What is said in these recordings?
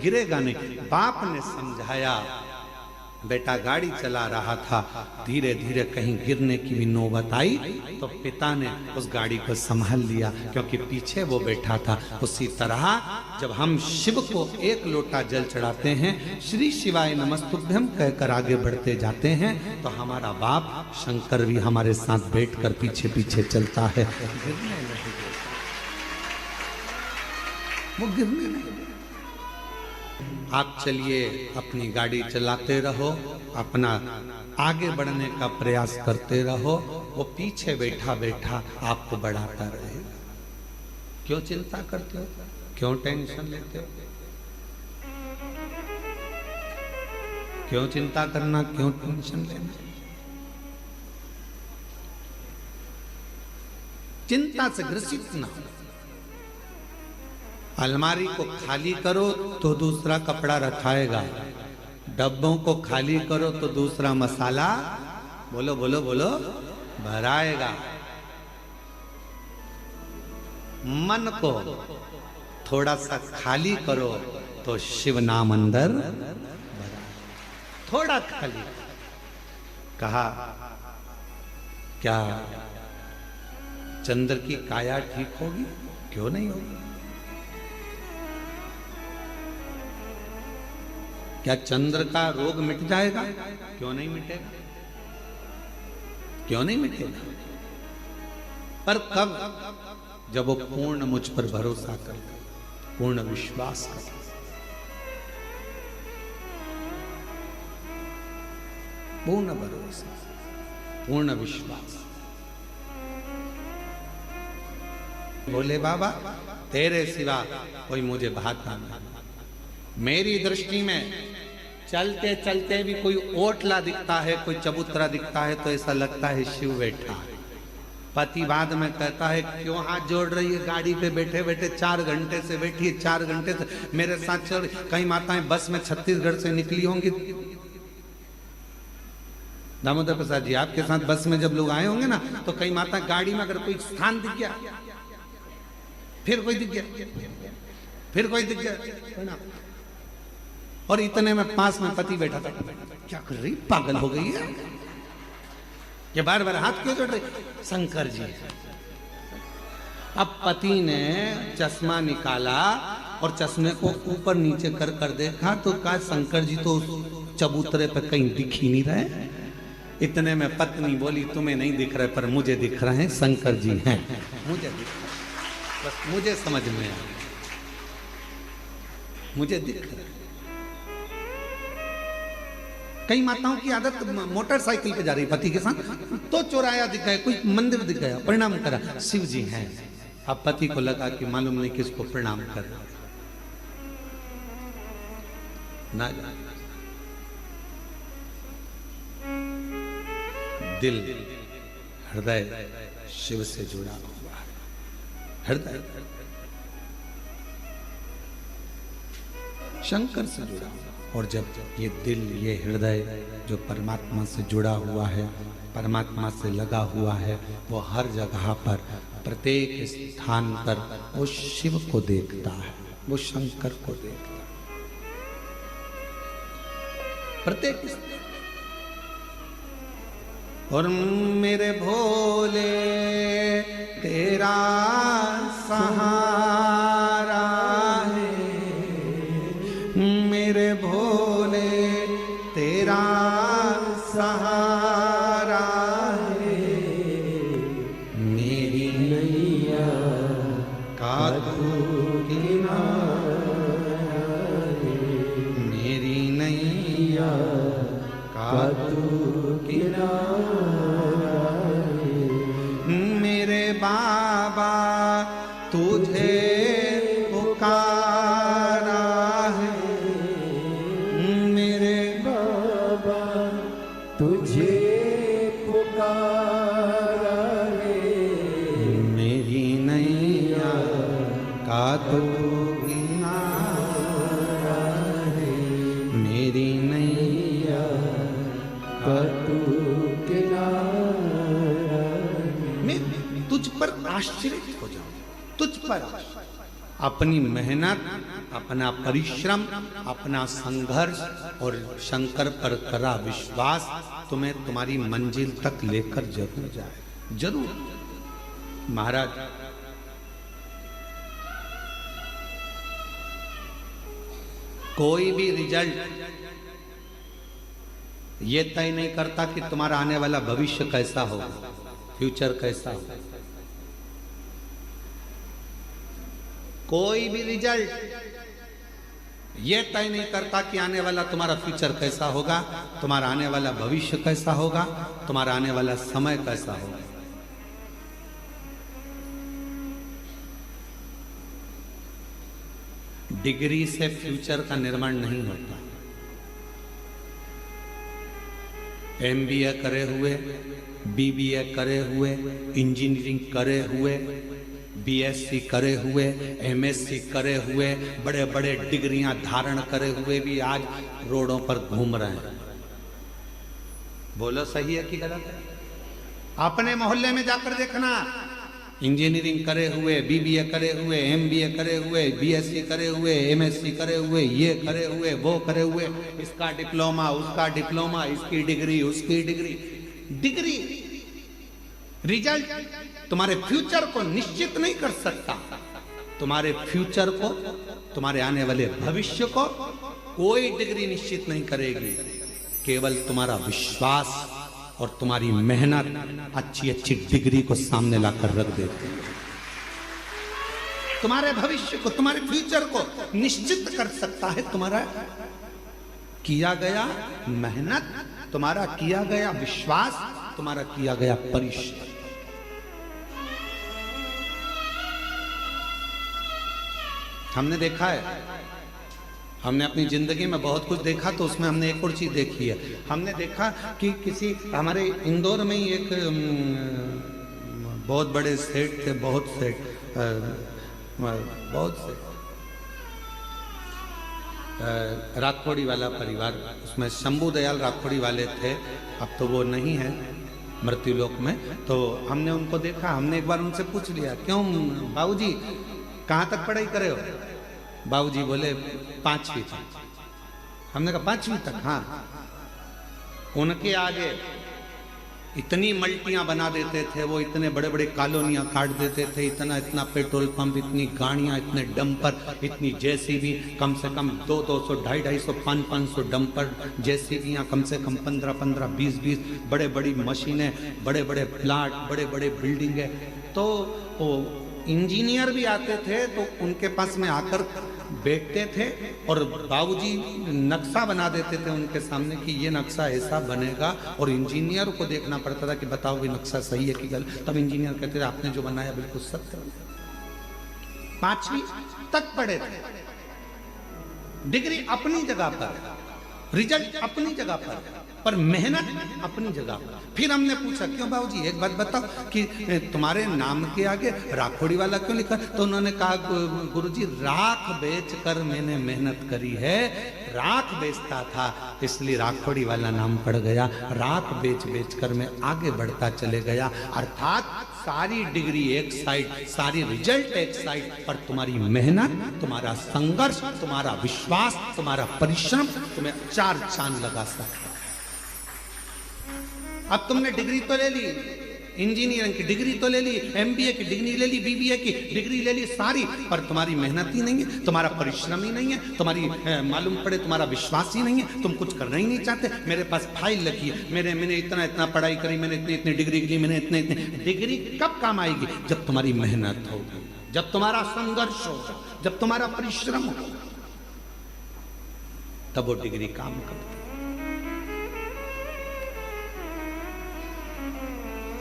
गिरेगा नहीं। बाप ने समझाया, बेटा गाड़ी चला रहा था, धीरे धीरे कहीं गिरने की भी नौबत आई तो पिता ने उस गाड़ी को संभाल लिया, क्योंकि पीछे वो बैठा था। उसी तरह जब हम शिव को एक लोटा जल चढ़ाते हैं, श्री शिवाय नमस्तुभ्यं कहकर आगे बढ़ते जाते हैं, तो हमारा बाप शंकर भी हमारे साथ बैठकर पीछे पीछे चलता है। गिरने नहीं, वो गिरने नहीं। आप चलिए, अपनी गाड़ी चलाते रहो, अपना आगे बढ़ने का प्रयास करते रहो, वो पीछे बैठा बैठा आपको बढ़ाता रहेगा। क्यों चिंता करते हो, क्यों टेंशन लेते हो, क्यों चिंता करना, क्यों टेंशन लेना। चिंता से ग्रसित ना हो। अलमारी को खाली करो तो दूसरा कपड़ा रखाएगा, डब्बों को खाली करो तो दूसरा मसाला, बोलो बोलो बोलो, भराएगा। मन को थोड़ा सा खाली करो तो शिव नाम अंदर भरा। थोड़ा खाली कहा, क्या चंद्र की काया ठीक होगी? क्यों नहीं होगी? क्या चंद्र का रोग मिट जाएगा? क्यों नहीं मिटेगा? क्यों नहीं मिटेगा? पर कब? जब वो पूर्ण मुझ पर भरोसा करे, पूर्ण विश्वास करे। पूर्ण भरोसा, पूर्ण विश्वास। बोले बाबा तेरे सिवा कोई मुझे भाता नहीं। मेरी दृष्टि में चलते चलते भी कोई ओटला दिखता है, कोई चबूतरा दिखता है तो ऐसा लगता है शिव बैठा है। पति बाद में कहता है क्यों हाथ जोड़ रही है, गाड़ी पे बैठे बैठे 4 घंटे से बैठी है, 4 घंटे से मेरे साथ चल। कई माताएं बस में छत्तीसगढ़ से निकली होंगी, दामोदर प्रसाद जी आपके साथ बस में जब लोग आए होंगे ना, तो कई माता गाड़ी में अगर कोई स्थान दिख गया, फिर कोई दिख गया, फिर कोई दिख गया, और इतने में पास में पति बैठा था। क्या कर रही, पागल हो गई है, ये बार बार हाथ क्यों जोड़ रही? शंकर जी। अब पति ने चश्मा निकाला और चश्मे को ऊपर नीचे कर कर देखा तो कहा शंकर जी तो चबूतरे पर कहीं दिख ही नहीं रहे। इतने में पत्नी बोली तुम्हें नहीं दिख रहे पर मुझे दिख रहे हैं, शंकर जी हैं, मुझे दिख रहे, बस मुझे समझ में आया, मुझे दिख रहा है। कई माताओं की आदत मोटरसाइकिल पे जा रही पति के साथ, तो चौराया दिख गया, कोई मंदिर दिख गया, प्रणाम करा, शिव जी हैं। अब पति को लगा कि मालूम नहीं किसको प्रणाम कर ना। दिल हृदय शिव से जुड़ा हुआ है, हृदय शंकर से जुड़ा हुआ। और जब ये दिल, ये हृदय जो परमात्मा से जुड़ा हुआ है, परमात्मा से लगा हुआ है, वो हर जगह पर, प्रत्येक स्थान पर वो शिव को देखता है, वो शंकर को देखता है। प्रत्येक और मेरे भोले तेरा सहारा है, मेरे भोले तेरा सहारा है, मेरी नैया का तू किनारा है, मेरी नैया का तू किनारा है, मेरे बाबा तुझे पुकारा है, मेरे बाबा तुझे पुकारा है, मेरी नैया का तू किनारा है, मेरी नैया का तू किनारा है। मैं तुझ पर आश्रित हो जाऊं, तुझ पर अपनी मेहनत, अपना परिश्रम, अपना संघर्ष और शंकर पर करा विश्वास तुम्हें तुम्हारी मंजिल तक लेकर जरूर जाए, जरूर। महाराज कोई भी रिजल्ट ये तय नहीं करता कि तुम्हारा आने वाला भविष्य कैसा होगा, फ्यूचर कैसा होगा। कोई भी रिजल्ट ये तय नहीं करता कि आने वाला तुम्हारा फ्यूचर कैसा होगा, तुम्हारा आने वाला भविष्य कैसा होगा, तुम्हारा आने वाला समय कैसा होगा। डिग्री से फ्यूचर का निर्माण नहीं होता। एमबीए करे हुए, बीबीए करे हुए, इंजीनियरिंग करे हुए, बीएससी करे हुए, एमएससी करे हुए, बड़े बड़े डिग्रियां धारण करे हुए भी आज रोडों पर घूम रहे हैं। बोलो सही है कि गलत है? अपने मोहल्ले में जाकर देखना, इंजीनियरिंग करे हुए, बीबीए करे हुए, एमबीए करे हुए, बीएससी करे हुए, एमएससी करे हुए, ये करे हुए, वो करे हुए, इसका डिप्लोमा, उसका डिप्लोमा, इसकी डिग्री, उसकी डिग्री। डिग्री रिजल्ट तुम्हारे फ्यूचर को निश्चित नहीं कर सकता। तुम्हारे फ्यूचर को, तुम्हारे आने वाले भविष्य को कोई डिग्री निश्चित नहीं करेगी। केवल तुम्हारा विश्वास और तुम्हारी मेहनत अच्छी अच्छी डिग्री को सामने लाकर रख देती है। तुम्हारे भविष्य को, तुम्हारे फ्यूचर को निश्चित कर सकता है तुम्हारा किया गया मेहनत, तुम्हारा किया गया विश्वास, तुम्हारा किया गया परिश्रम। हमने देखा है, हमने अपनी जिंदगी में बहुत कुछ देखा, तो उसमें हमने एक और चीज देखी है। हमने देखा कि किसी हमारे इंदौर में ही एक बहुत बड़े सेठ थे, बहुत से राठौड़ी वाला परिवार, उसमें शंभू दयाल राठौड़ी वाले थे। अब तो वो नहीं है मृत्युलोक में। तो हमने उनको देखा, हमने एक बार उनसे पूछ लिया, क्यों बाबूजी कहाँ तक पढ़ाई करे हो? बाबूजी बोले 5वीं तक। हमने कहा 5वीं तक? हाँ। उनके आगे इतनी मल्टियां बना देते थे वो, इतने बड़े बड़े कॉलोनियां काट देते थे, इतना इतना पेट्रोल पंप, इतनी गाड़ियां, इतने डंपर, इतनी जेसीबी, कम से कम 200, 250, 500 डंपर, जेसीबियां, कम से कम 15, 20 बड़े बड़ी मशीनें, बड़े बड़े प्लाट, बड़े बड़े बिल्डिंगें। तो वो इंजीनियर भी आते थे तो उनके पास में आकर बैठते थे और बाबूजी नक्शा बना देते थे उनके सामने कि ये नक्शा ऐसा बनेगा, और इंजीनियर को देखना पड़ता था कि बताओ ये नक्शा सही है कि गलत। तब इंजीनियर कहते थे आपने जो बनाया बिल्कुल सत्य। 5वीं तक पढ़े थे। डिग्री अपनी जगह पर, रिजल्ट अपनी जगह पर मेहनत अपनी जगह पर। फिर हमने पूछा, क्यों बाबूजी एक बात बताओ कि तुम्हारे नाम के आगे राठौड़ी वाला क्यों लिखा? तो उन्होंने कहा, गुरुजी राख बेचकर मैंने मेहनत करी है, राख बेचता था इसलिए राठौड़ी वाला नाम पड़ गया। राख बेच कर मैं आगे बढ़ता चले गया। अर्थात सारी डिग्री एक साइड, सारी रिजल्ट एक साइड, पर तुम्हारी मेहनत, तुम्हारा संघर्ष, तुम्हारा विश्वास, तुम्हारा परिश्रम तुम्हें 4 चांद लगा सकता है। अब तुमने डिग्री तो ले ली, इंजीनियरिंग की डिग्री तो ले ली, एमबीए की डिग्री ले ली, बीबीए की डिग्री ले ली सारी, पर तुम्हारी मेहनत ही नहीं है, तुम्हारा परिश्रम ही नहीं है, तुम्हारी मालूम पड़े तुम्हारा विश्वास ही नहीं है, तुम कुछ करना ही नहीं चाहते। मेरे पास फाइल लगी है, मैंने इतना पढ़ाई करी, मैंने इतनी डिग्री ली, मैंने इतने डिग्री कब काम आएगी? जब तुम्हारी मेहनत होगी, जब तुम्हारा संघर्ष होगा, जब तुम्हारा परिश्रम होगा, तब वो डिग्री काम करती,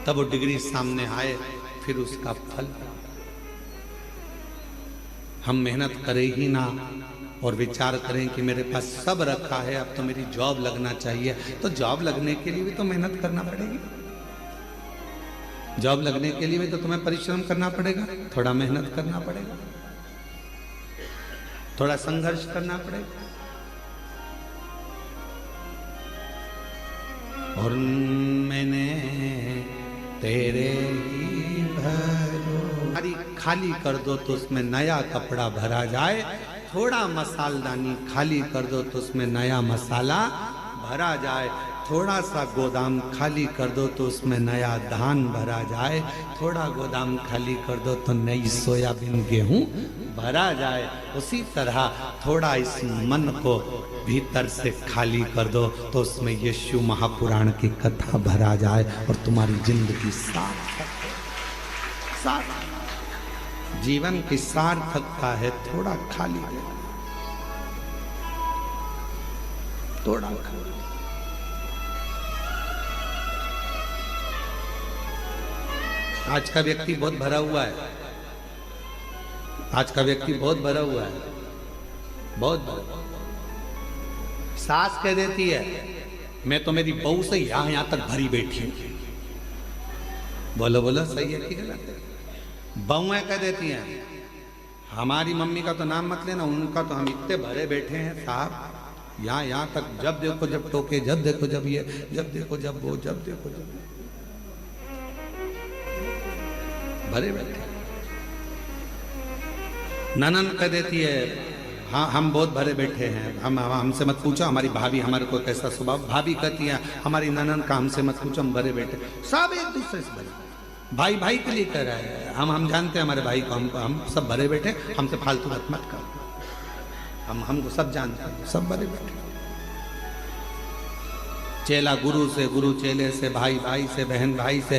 तब वो डिग्री सामने आए, फिर उसका फल। हम मेहनत करें ही ना और विचार करें कि मेरे पास सब रखा है, अब तो मेरी जॉब लगना चाहिए, तो जॉब लगने के लिए भी तो मेहनत करना पड़ेगी। जॉब लगने के लिए भी तो तुम्हें परिश्रम करना पड़ेगा, थोड़ा मेहनत करना पड़ेगा, थोड़ा संघर्ष करना पड़ेगा। और मैंने तेरे ही भरो, खाली कर दो तो उसमें नया कपड़ा भरा जाए, थोड़ा मसालदानी खाली कर दो तो उसमें नया मसाला भरा जाए, थोड़ा सा गोदाम खाली कर दो तो उसमें नया धान भरा जाए, थोड़ा गोदाम खाली कर दो तो नई सोयाबीन गेहूं भरा जाए। उसी तरह थोड़ा इस मन को भीतर से खाली कर दो तो उसमें यीशु महापुराण की कथा भरा जाए और तुम्हारी जिंदगी सार्थक जीवन की सार्थकता है थोड़ा खाली लेना, थोड़ा खाली। आज का व्यक्ति बहुत भरा हुआ है, आज का व्यक्ति बहुत भरा हुआ है, बहुत भरा। सास कह देती है मैं तो मेरी बहू से यहां तक भरी बैठी हूं। बोलो बोलो सही है कि गलत है? बहुएं कह देती हैं हमारी मम्मी का तो नाम मत लेना, उनका तो हम इतने भरे बैठे हैं साहब, यहाँ तक जब देखो जब टोके, जब देखो जब ये, जब देखो जब वो, जब देखो जब भरे बैठे। ननन कह देती है हाँ हम बहुत भरे बैठे हैं, हम हमसे मत पूछो, हमारी भाभी हमारे को कैसा स्वभाव। भाभी कहती है हमारी ननन का हमसे मत पूछो, हम भरे बैठे। सब एक दूसरे से भरे, भाई भाई के लिए कह रहा है। हम जानते हैं हमारे भाई को, हम सब भरे बैठे, हमसे फालतू बात मत कर। हमको सब जानते हैं, सब भरे बैठे। चेला गुरु से, गुरु चेले से, भाई भाई से, बहन भाई से,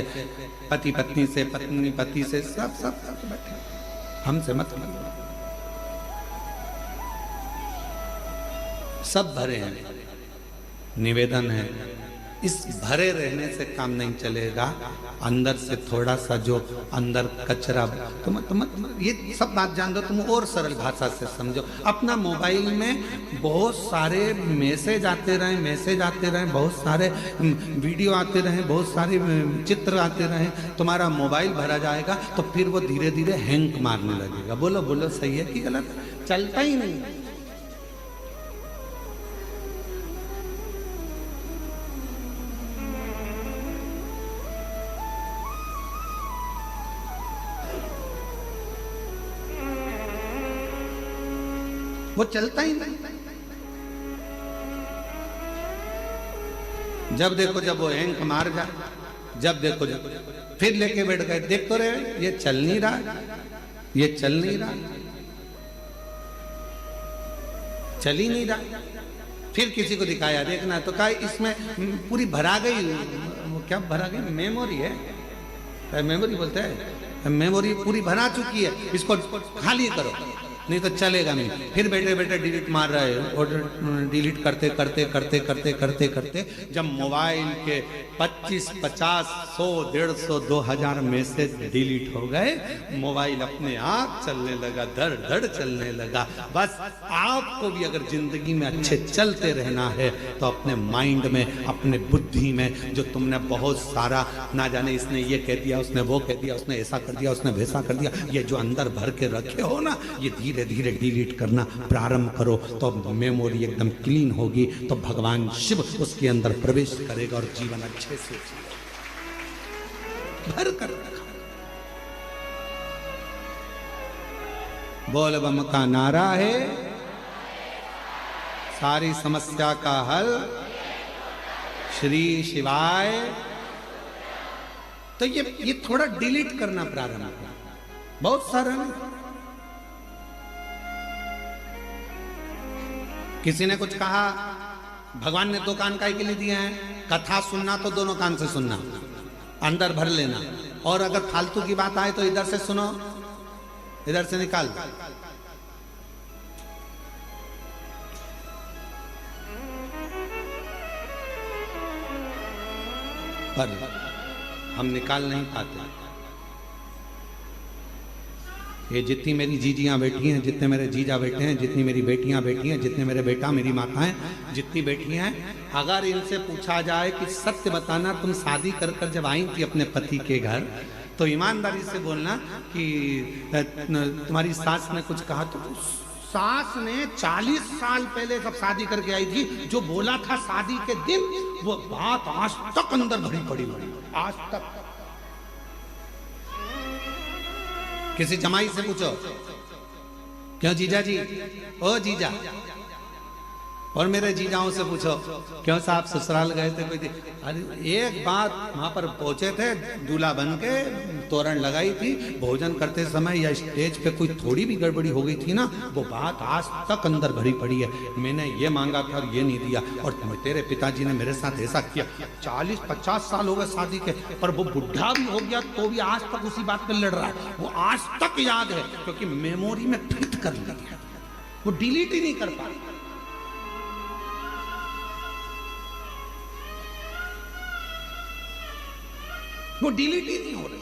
पति पत्नी से, पत्नी पति से, सब सब बैठे, हमसे मत मिलो। सब भरे हैं। निवेदन है इस भरे रहने से काम नहीं चलेगा, अंदर से थोड़ा सा जो अंदर कचरा, तुम ये सब बात जान दो, तुम और सरल भाषा से समझो। अपना मोबाइल में बहुत सारे मैसेज आते रहे, बहुत सारे वीडियो आते रहे, बहुत सारे चित्र आते रहे, तुम्हारा मोबाइल भरा जाएगा तो फिर वो धीरे धीरे हैंग मारने लगेगा। बोलो बोलो सही है कि गलत? चलता ही नहीं। वो चलता ही नहीं। जब देखो जब वो हैंग मार जाए, जब देखो जब फिर लेके बैठ गए, देख तो रहे ये चल नहीं रहा, ये चल नहीं रहा, चल ही नहीं रहा। फिर किसी को दिखाया देखना तो कहा इसमें पूरी भरा गई, वो क्या भरा गई? मेमोरी है, मेमोरी बोलते हैं, मेमोरी पूरी भरा चुकी है, इसको खाली करो नहीं तो चलेगा नहीं। फिर बैठे बैठे डिलीट मार रहे हैं और डिलीट करते करते करते करते करते करते जब मोबाइल के 25, 50, 100, 150, 2000 मैसेज डिलीट हो गए, मोबाइल अपने आप चलने लगा, धड़ धड़ चलने लगा। बस आपको भी अगर जिंदगी में अच्छे चलते रहना है तो अपने माइंड में, अपने बुद्धि में जो तुमने बहुत सारा ना जाने इसने ये कह दिया, उसने वो कह दिया, उसने ऐसा कर दिया, उसने वैसा कर दिया, ये जो अंदर भर के रखे हो ना, ये धीरे धीरे डिलीट करना प्रारंभ करो तो मेमोरी एकदम क्लीन होगी, तो भगवान शिव उसके अंदर प्रवेश करेगा और जीवन अच्छे से भर कर रखा। बोल बम का नारा है, सारी समस्या का हल श्री शिवाय। तो ये थोड़ा डिलीट करना प्रारंभ करो, बहुत सारा नहीं। किसी ने कुछ कहा, भगवान ने 2 कान काहे के लिए दिए हैं? कथा सुनना तो दोनों कान से सुनना, अंदर भर लेना, और अगर फालतू की बात आए तो इधर से सुनो, इधर से निकाल। पर हम निकाल नहीं पाते। ये जितनी मेरी जीजियां बैठी हैं, जितने मेरे जीजा बैठे हैं, जितनी मेरी बेटियां बैठी हैं, जितने मेरे बेटा मेरी माताएं जितनी बैठी हैं, अगर इनसे पूछा जाए कि सत्य बताना, तुम शादी कर कर जब आई थी अपने पति के घर तो ईमानदारी से बोलना कि तुम्हारी सास ने कुछ कहा, तो सास ने 40 साल पहले जब शादी करके आई थी जो बोला था शादी के दिन, वो बात आज तक अंदर भरी पड़ी, आज तक। किसी जमाई से पूछो, क्यों जीजा जी, ओ जीजा। और मेरे जीजाओं से पूछो, क्यों साहब ससुराल गए थे कोई। अरे एक बात, वहां पर पहुंचे थे, दूल्हा बन के तोरण लगाई थी, भोजन करते समय या स्टेज पे कोई थोड़ी भी गड़बड़ी हो गई थी ना, वो बात आज तक अंदर भरी पड़ी है। मैंने ये मांगा था और ये नहीं दिया, और तेरे पिताजी ने मेरे साथ ऐसा किया। 40-50 साल हो गए शादी के, पर वो बुढ़ा भी हो गया तो भी आज तक उसी बात पे लड़ रहा है। वो आज तक याद है, क्योंकि मेमोरी में फिट कर लिया, वो डिलीट ही नहीं कर पा। वो डिलीट ही नहीं हो रही,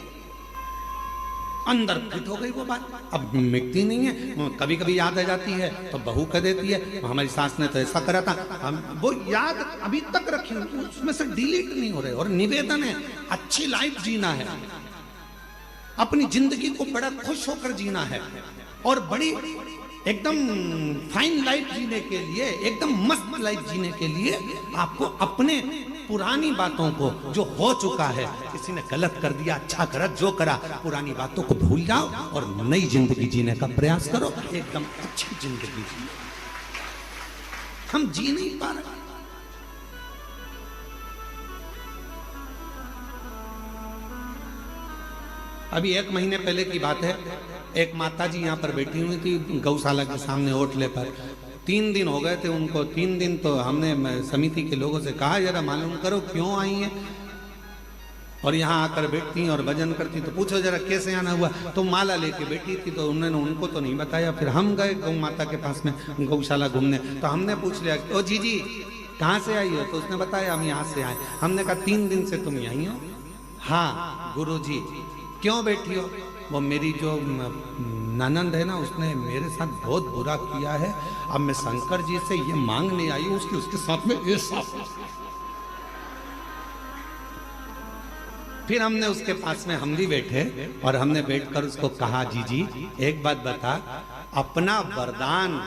अंदर फिट हो गई वो बात, अब मिटती नहीं है। कभी कभी याद आ जाती है तो बहू कह देती है, हमारी सास ने तो ऐसा करा था, हम वो याद अभी तक रखी, उसमें से डिलीट नहीं हो रहे। और निवेदन है, अच्छी लाइफ जीना है, अपनी जिंदगी को बड़ा खुश होकर जीना है, और बड़ी एकदम फाइन लाइफ जीने के लिए, एकदम मस्त लाइफ जीने के लिए आपको अपने पुरानी बातों को, जो हो चुका है, किसी ने गलत कर दिया, अच्छा करा, जो करा, पुरानी बातों को भूल जाओ और नई जिंदगी जीने का प्रयास करो, एकदम अच्छी जिंदगी जियो। हम जी नहीं पा रहे। अभी 1 महीने पहले की बात है, एक माताजी यहाँ पर बैठी हुई थी गौशाला के सामने ओटले पर। 3 दिन हो गए थे उनको। 3 दिन तो हमने समिति के लोगों से कहा, जरा मालूम करो क्यों आई हैं, और यहाँ आकर बैठती और भजन करती, तो पूछो जरा कैसे आना हुआ। तो माला लेके बैठी थी, तो उन्होंने उनको तो नहीं बताया। फिर हम गए गौ माता के पास में गौशाला घूमने, तो हमने पूछ लिया, ओ जी कहाँ से आई हो? तो उसने बताया हम यहाँ से आए। हमने कहा 3 दिन से तुम यहीं हो? हाँ गुरु जी। क्यों बैठी हो? वो मेरी जो ननंद है ना, उसने मेरे साथ बहुत बुरा किया है, अब मैं शंकर जी से ये मांगने आई हूँ उसके साथ में ये साफ। फिर हमने उसके पास में हम भी बैठे और हमने बैठकर उसको कहा, जी एक बात बता, अपना वरदान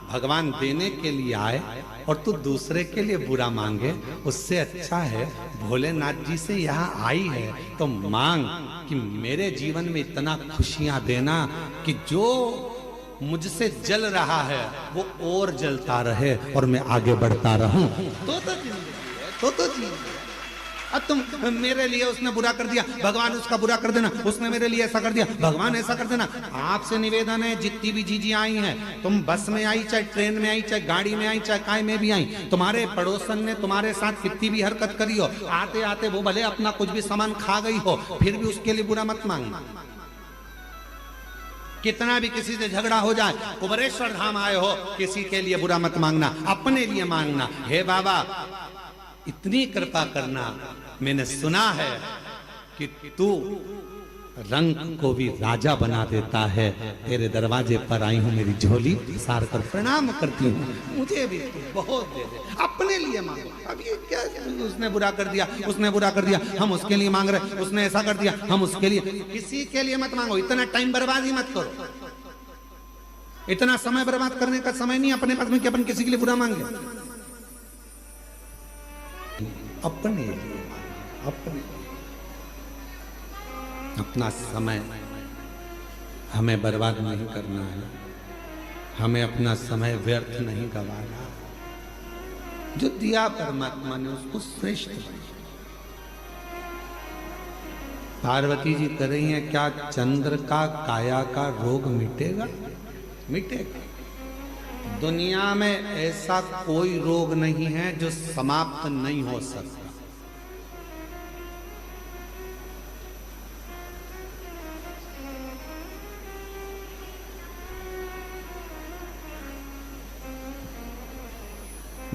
भगवान देने के लिए आए और तू दूसरे के लिए बुरा मांगे, उससे अच्छा है भोलेनाथ जी से यहाँ आई है तो मांग कि मेरे जीवन में इतना खुशियां देना कि जो मुझसे जल रहा है वो और जलता रहे और मैं आगे बढ़ता रहूं। तो जिंदगी है, तो जिंदगी। अब तुम मेरे लिए उसने बुरा कर दिया, भगवान उसका बुरा कर देना, उसने मेरे लिए ऐसा कर दिया, भगवान ऐसा कर देना। आपसे निवेदन है, जितनी भी जीजी आई हैं, तुम बस में आई, चाहे ट्रेन में आई, चाहे गाड़ी में आई, चाहे काय में भी आई, तुम्हारे पड़ोसन ने तुम्हारे साथ कितनी भी हरकत करी हो, आते आते वो भले अपना कुछ भी सामान खा गई हो, फिर भी उसके लिए बुरा मत मांगना। कितना भी किसी से झगड़ा हो जाए, कुबरेश्वर धाम आए हो, किसी के लिए बुरा मत मांगना, अपने लिए मांगना। हे बाबा इतनी कृपा करना, मैंने सुना है कि तू रंग को भी राजा बना देता है, तेरे दरवाजे पर आई हूं, मेरी झोली सार कर प्रणाम करती हूँ, मुझे भी तू बहुत दे दे, अपने लिए मांगो। अब ये क्या, उसने बुरा कर दिया, उसने बुरा कर दिया, हम उसके लिए मांग रहे, उसने ऐसा कर दिया, हम उसके लिए। किसी के लिए मत मांगो, इतना टाइम बर्बाद ही मत करो, इतना समय बर्बाद करने का समय नहीं अपने पास में कि अपन किसी के लिए बुरा मांगे। अपने लिए, अपना समय हमें बर्बाद नहीं करना है, हमें अपना समय व्यर्थ नहीं गंवाना। जो दिया परमात्मा ने उसको श्रेष्ठ बनाया। पार्वती जी कह रही हैं, क्या चंद्र का काया का रोग मिटेगा? मिटेगा। दुनिया में ऐसा कोई रोग नहीं है जो समाप्त नहीं हो सकता।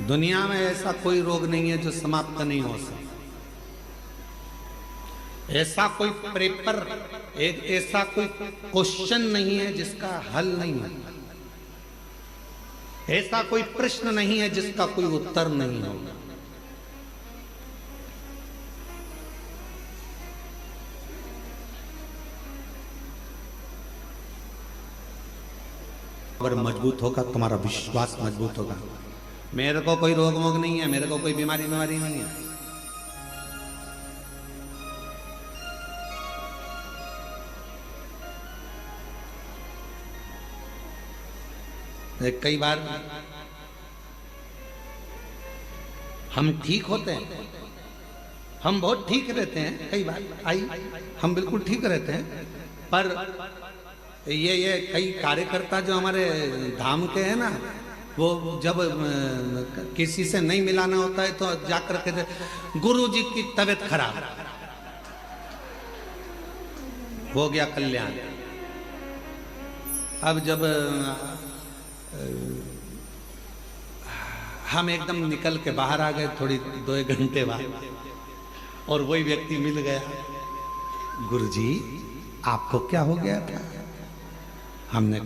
दुनिया में ऐसा कोई रोग नहीं है जो समाप्त नहीं हो सकता। ऐसा कोई पेपर, एक ऐसा कोई क्वेश्चन नहीं है जिसका हल नहीं है, ऐसा कोई प्रश्न नहीं है जिसका कोई उत्तर नहीं होगा। अगर मजबूत होगा, तुम्हारा विश्वास मजबूत होगा। मेरे को कोई रोग वोग नहीं है, मेरे को कोई बीमारी नहीं है। कई बार हम ठीक होते हैं, हम बहुत ठीक रहते हैं, कई बार हम बिल्कुल ठीक रहते हैं, पर ये कई कार्यकर्ता जो हमारे धाम के हैं ना, वो जब किसी से नहीं मिलाना होता है तो जाकर कहते गुरु जी की तबीयत खराब, हो गया कल्याण। अब जब हम एकदम निकल के बाहर आ गए थोड़ी 2-1 घंटे बाद, और वही व्यक्ति मिल गया, गुरुजी आपको क्या हो गया था? हमने